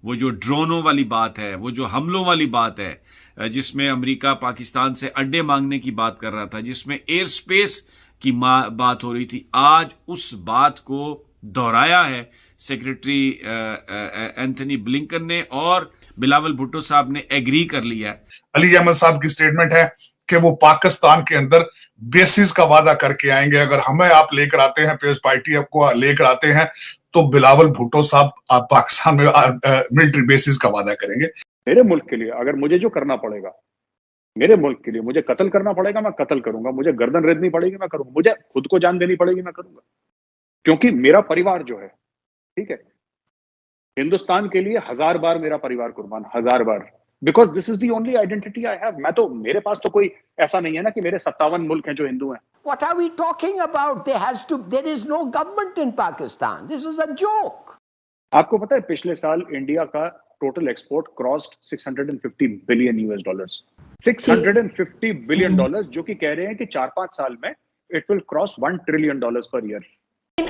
वो जो ड्रोनों वाली बात है, वो जो हमलों वाली बात है, जिसमें अमेरिका पाकिस्तान से अड्डे मांगने की बात कर रहा था, जिसमें एयर स्पेस की बात हो रही थी, आज उस बात को दोहराया है सेक्रेटरी एंथनी ब्लिंकन ने, और बिलावल भुट्टो साहब ने एग्री कर लिया है। अली अहमद साहब की स्टेटमेंट है कि वो पाकिस्तान के अंदर बेसिस का वादा करके आएंगे। अगर हमें आप लेकर आते हैं, पीपल्स पार्टी आपको लेकर आते हैं, तो बिलावल भुट्टो साहब पाकिस्तान में मिलिट्री बेसिस का वादा करेंगे। मेरे मुल्क के लिए अगर मुझे जो करना पड़ेगा, मेरे मुल्क के लिए मुझे कत्ल करना पड़ेगा, मैं कत्ल करूंगा। मुझे गर्दन रेदनी पड़ेगी, मैं करूंगा। मुझे खुद को जान देनी पड़ेगी, मैं करूंगा। क्योंकि मेरा परिवार जो है, ठीक है, हिंदुस्तान के लिए 1000 बार मेरा परिवार कुर्बान, 1000 बार। Because this is the only identity I have. मैं तो, मेरे पास तो कोई ऐसा नहीं है ना कि मेरे 57 मुल्क हैं जो हिंदू हैं। What are we talking about? There is no government in Pakistan. This is a joke. आपको पता है पिछले साल इंडिया का total export crossed $650 billion US। $650 billion, जो कि कह रहे हैं कि 4-5 साल में it will cross $1 trillion per year.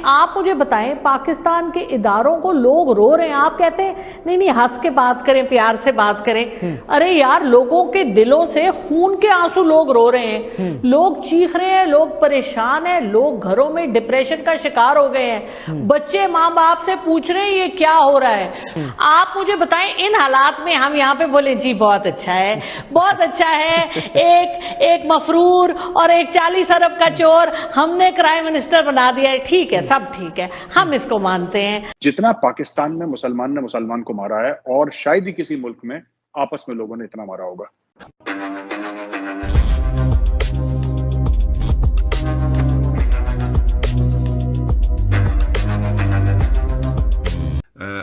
आप मुझे बताएं, पाकिस्तान के इदारों को लोग रो रहे हैं, आप कहते हैं नहीं नहीं हंस के बात करें, प्यार से बात करें। अरे यार, लोगों के दिलों से खून के आंसू लोग रो रहे हैं, लोग चीख रहे हैं, लोग परेशान हैं, लोग घरों में डिप्रेशन का शिकार हो गए हैं, बच्चे माँ बाप से पूछ रहे हैं ये क्या हो रहा है। आप मुझे बताएं, इन हालात में हम यहाँ पे बोले जी बहुत अच्छा है, बहुत अच्छा है, एक मफरूर और एक 40 अरब का चोर हमने प्राइम मिनिस्टर बना दिया है, ठीक है, सब ठीक है, हम इसको मानते हैं। जितना पाकिस्तान में मुसलमान ने मुसलमान को मारा है, और शायद ही किसी मुल्क में आपस में लोगों ने इतना मारा होगा।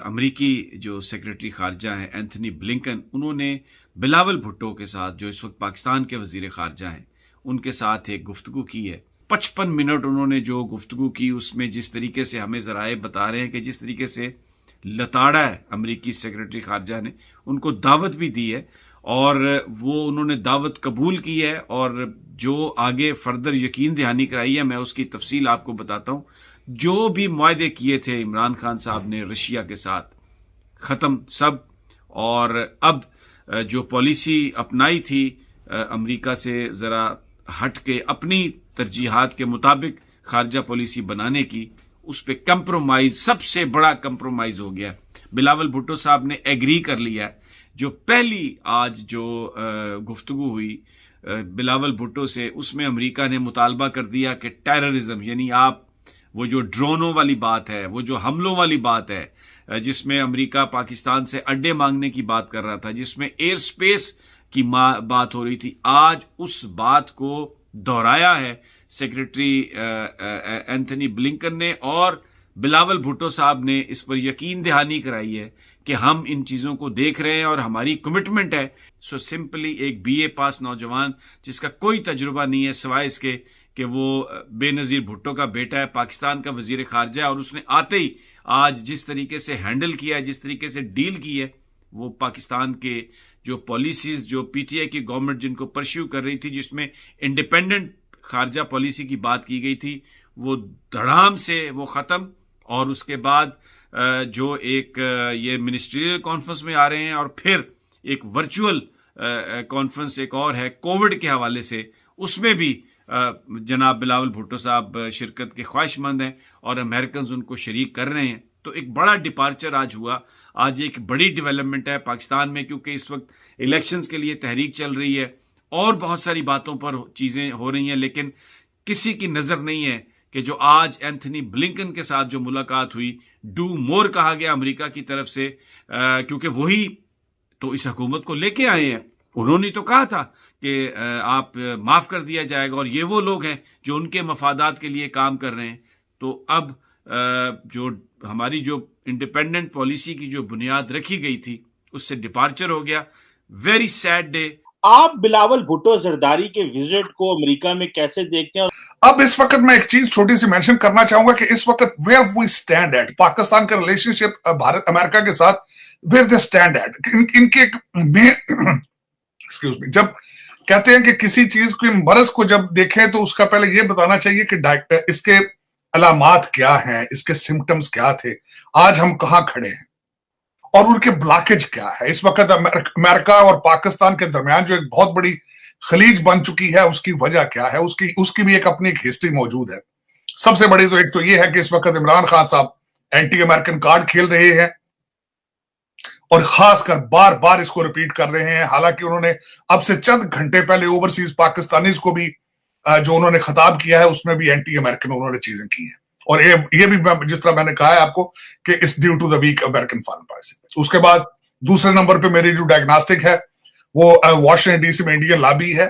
अमेरिकी जो सेक्रेटरी खारजा है एंथनी ब्लिंकन, उन्होंने बिलावल भुट्टो के साथ, जो इस वक्त पाकिस्तान के वजीर खारजा हैं, उनके साथ एक गुफ्तगू की है। 55 मिनट उन्होंने जो गुफ्तगू की, उसमें जिस तरीके से हमें ज़राए बता रहे हैं कि जिस तरीके से लताड़ा है अमेरिकी सेक्रेटरी खारजा ने, उनको दावत भी दी है और वो उन्होंने दावत कबूल की है, और जो आगे फर्दर यकीन दहानी कराई है, मैं उसकी तफसील आपको बताता हूँ। जो भी मुआहदे किए थे इमरान खान साहब ने रशिया के साथ, ख़त्म सब। और अब जो पॉलिसी अपनाई थी अमेरिका से ज़रा हट के अपनी तरजीहात के मुताबिक खारजा पॉलिसी बनाने की, उस पर कंप्रोमाइज, सबसे बड़ा कंप्रोमाइज हो गया। बिलावल भुट्टो साहब ने एग्री कर लिया है। जो पहली आज जो गुफ्तगू हुई बिलावल भुट्टो से, उसमें अमेरिका ने मुतालबा कर दिया कि टेररिज्म, यानी आप वो जो ड्रोनों वाली बात है, वो जो हमलों वाली बात है, जिसमें अमेरिका पाकिस्तान से अड्डे मांगने की बात कर रहा था, जिसमें एयर स्पेस की बात हो रही थी, आज उस बात को दोहराया है सेक्रेटरी एंथनी ब्लिंकन ने, और बिलावल भुट्टो साहब ने इस पर यकीन दहानी कराई है कि हम इन चीज़ों को देख रहे हैं और हमारी कमिटमेंट है। सो सिंपली एक BA पास नौजवान जिसका कोई तजुर्बा नहीं है सिवाय इसके कि वो बेनज़ीर भुट्टो का बेटा है, पाकिस्तान का वजीर खारजा है, और उसने आते ही आज जिस तरीके से हैंडल किया है, जिस तरीके से डील की है, वो पाकिस्तान के जो पॉलिसीज, जो PTI की गवर्नमेंट जिनको परस्यू कर रही थी, जिसमें इंडिपेंडेंट खारजा पॉलिसी की बात की गई थी, वो धड़ाम से वो ख़त्म। और उसके बाद जो एक ये मिनिस्ट्रियल कॉन्फ्रेंस में आ रहे हैं, और फिर एक वर्चुअल कॉन्फ्रेंस एक और है कोविड के हवाले से, उसमें भी जनाब बिलावल भुट्टो साहब शिरकत के ख्वाहिशमंद हैं और अमेरिकन उनको शरीक कर रहे हैं। तो एक बड़ा डिपार्चर आज हुआ, आज एक बड़ी डेवलपमेंट है पाकिस्तान में, क्योंकि इस वक्त इलेक्शंस के लिए तहरीक चल रही है और बहुत सारी बातों पर चीज़ें हो रही हैं, लेकिन किसी की नज़र नहीं है कि जो आज एंथनी ब्लिंकन के साथ जो मुलाकात हुई, डू मोर कहा गया अमेरिका की तरफ से, क्योंकि वही तो इस हुकूमत को लेके आए हैं। उन्होंने तो कहा था कि आप माफ़ कर दिया जाएगा, और ये वो लोग हैं जो उनके मफादात के लिए काम कर रहे हैं। तो अब जो हमारी जो इंडिपेंडेंट पॉलिसी की जो बुनियाद रखी गई थी, उससे डिपार्चर हो गया। Very sad day. आप बिलावल भुट्टो जरदारी के विजिट को अमेरिका में कैसे देखते हैं? अब इस वक्त मैं एक चीज छोटी सी मेंशन करना चाहूंगा कि इस वक्त where we stand at, Pakistan का रिलेशनशिप भारत अमेरिका के साथ, वेयर दे स्टैंड एट, इनके एक्सक्यूज मी, जब कहते हैं कि किसी चीज के मर्ज को जब देखें तो उसका पहले ये बताना चाहिए कि इसके अलामात क्या हैं, इसके सिम्टम्स क्या थे, आज हम कहां खड़े हैं। और उनके ब्लॉकेज क्या है। इस वक्त अमेरिका और पाकिस्तान के दरमियान जो एक बहुत बड़ी खलीज बन चुकी है, उसकी वजह क्या है, उसकी भी एक अपनी एक हिस्ट्री मौजूद है। सबसे बड़ी तो एक तो ये है कि इस वक्त इमरान खान साहब एंटी अमेरिकन कार्ड खेल रहे हैं और खासकर बार बार इसको रिपीट कर रहे हैं। हालांकि उन्होंने अब से चंद घंटे पहले ओवरसीज पाकिस्तानीज को भी जो उन्होंने खिताब किया है उसमें भी एंटी अमेरिकन उन्होंने चीजें की हैं। और ये भी जिस तरह मैंने कहा है आपको कि it's due to the weak American foreign policy. उसके बाद दूसरे नंबर पे मेरी जो डायग्नोस्टिक है वो वॉशिंगटन डीसी में इंडियन लॉबी है,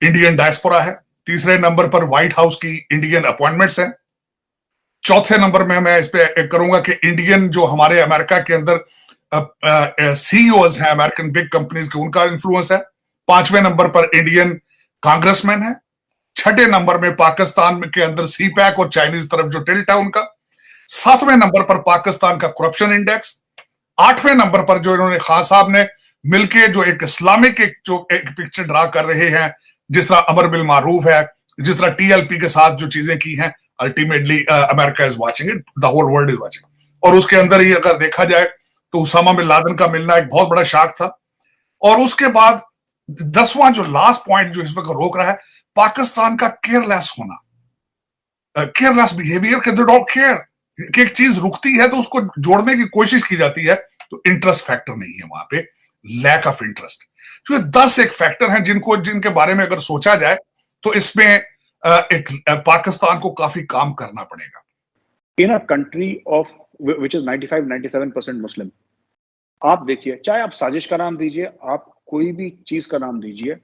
इंडियन डायस्पोरा है। तीसरे नंबर पर व्हाइट हाउस की इंडियन अपॉइंटमेंट्स हैं। चौथे नंबर में मैं इस पे करूंगा कि इंडियन जो हमारे अमेरिका के अंदर सीईओज हैं अमेरिकन बिग कंपनीज के, उनका इन्फ्लुएंस है। पांचवें नंबर पर इंडियन कांग्रेसमैन है। छठे नंबर में पाकिस्तान के अंदर सीपैक और चाइनीज तरफ जो टिल्ट है उनका। सातवें नंबर पर पाकिस्तान का करप्शन इंडेक्स। आठवें नंबर पर जो इन्होंने खान साहब ने मिलके जो एक इस्लामिक एक पिक्चर ड्रा कर रहे हैं, जिस तरह अमर बिल मारूफ है, जिस तरह टीएलपी के साथ जो चीजें की हैं, ultimately America is watching it, the whole world is watching. और उसके अंदर ही अगर देखा जाए तो उसामा बिन लादेन का मिलना एक बहुत बड़ा शॉक था। और उसके बाद 10वां जो लास्ट पॉइंट जो इस वक्त रोक रहा है, पाकिस्तान का केयरलेस होना, केयरलेस बिहेवियर के, दे डोंट केयर कि एक चीज रुकती है तो उसको जोड़ने की कोशिश की जाती है, तो इंटरेस्ट फैक्टर नहीं है वहां पे, लैक ऑफ इंटरेस्ट। जो 10 एक फैक्टर हैं जिनके बारे में अगर सोचा जाए तो इसमें एक पाकिस्तान को काफी काम करना पड़ेगा। In a country of which is 95-97% Muslim, आप देखिए, चाहे आप साजिश का नाम दीजिए, आप कोई भी चीज का नाम दीजिए,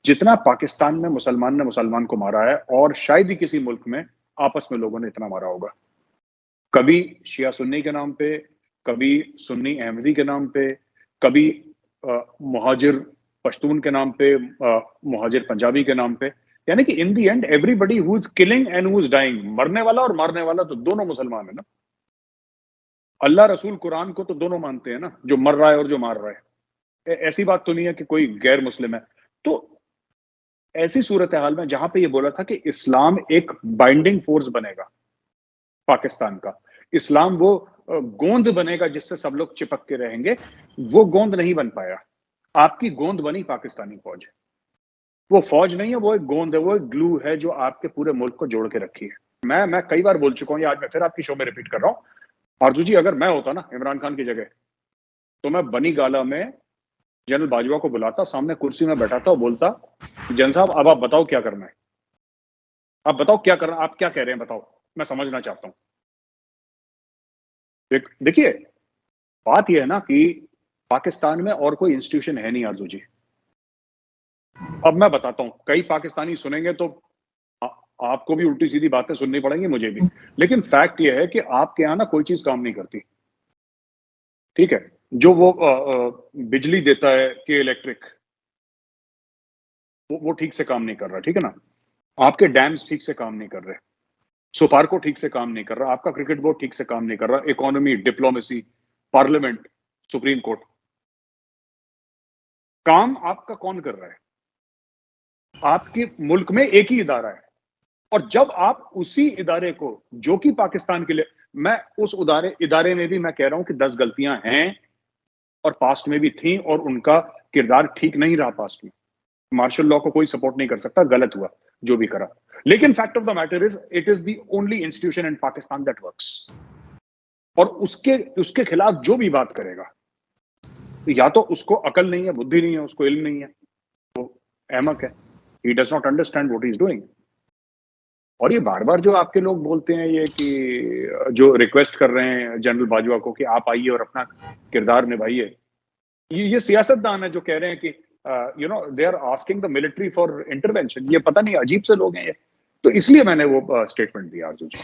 जितना पाकिस्तान में मुसलमान ने मुसलमान को मारा है और शायद ही किसी मुल्क में आपस में लोगों ने इतना मारा होगा। कभी शिया सुन्नी के नाम पे, कभी सुन्नी अहमदी के नाम पे, कभी मुहाजिर पश्तून के नाम पे, मुहाजिर पंजाबी के नाम पे। यानी कि in the end everybody who is killing and who is dying, मरने वाला और मारने वाला तो दोनों मुसलमान है ना। अल्लाह रसूल कुरान को तो दोनों मानते हैं ना, जो मर रहा है और जो मार रहा है। ऐसी बात तो नहीं है कि कोई गैर मुस्लिम है। तो ऐसी सूरत हाल में जहां पे ये बोला था कि इस्लाम एक बाइंडिंग फोर्स बनेगा पाकिस्तान का, इस्लाम वो गोंद बनेगा जिससे सब लोग चिपक के रहेंगे, वो गोंद नहीं बन पाया। आपकी गोंद बनी पाकिस्तानी फौज। वो फौज नहीं है, वो एक गोंद है, वो एक ग्लू है जो आपके पूरे मुल्क को जोड़ के रखी है। मैं कई बार बोल चुका हूं, आज मैं फिर आपकी शो में रिपीट कर रहा हूं। आरजू जी, अगर मैं होता ना इमरान खान की जगह, तो मैं बनी गाला में जनरल बाजवा को बुलाता, सामने कुर्सी में बैठाता और बोलता, जनरल साहब अब आप बताओ क्या करना है, आप बताओ क्या करना, आप क्या कह रहे हैं बताओ, मैं समझना चाहता हूं। देखिए, बात यह है ना कि पाकिस्तान में और कोई इंस्टीट्यूशन है नहीं आरजू जी। अब मैं बताता हूं, कई पाकिस्तानी सुनेंगे तो आपको भी उल्टी सीधी बातें सुननी पड़ेंगी, मुझे भी, लेकिन फैक्ट यह है कि आपके यहां ना कोई चीज काम नहीं करती। ठीक है, जो वो बिजली देता है कि इलेक्ट्रिक, वो ठीक से काम नहीं कर रहा, ठीक है ना। आपके डैम्स ठीक से काम नहीं कर रहे, सोपारको ठीक से काम नहीं कर रहा, आपका क्रिकेट बोर्ड ठीक से काम नहीं कर रहा, economy, diplomacy, parliament, supreme court, काम आपका कौन कर रहा है? आपके मुल्क में एक ही इदारा है, और जब आप उसी इदारे को, जो कि पाकिस्तान के लिए, मैं उस इदारे में भी मैं कह रहा हूं कि 10 गलतियां हैं और पास्ट में भी थी, और उनका किरदार ठीक नहीं रहा पास्ट में। मार्शल लॉ को कोई सपोर्ट नहीं कर सकता, गलत हुआ जो भी करा, लेकिन fact of the matter is it is the only institution in Pakistan that works. और उसके खिलाफ जो भी बात करेगा, तो या तो उसको अकल नहीं है, बुद्धि नहीं है, उसको इल्म नहीं है, वो अहमक है, he does not understand what he is doing. और ये बार बार जो आपके लोग बोलते हैं, ये कि जो रिक्वेस्ट कर रहे हैं जनरल बाजवा को कि आप आइए और अपना किरदार निभाइए, ये सियासतदान है जो कह रहे हैं कि they are asking the military for intervention. ये पता नहीं अजीब से लोग हैं ये, तो इसलिए मैंने वो स्टेटमेंट दिया आरजू जी।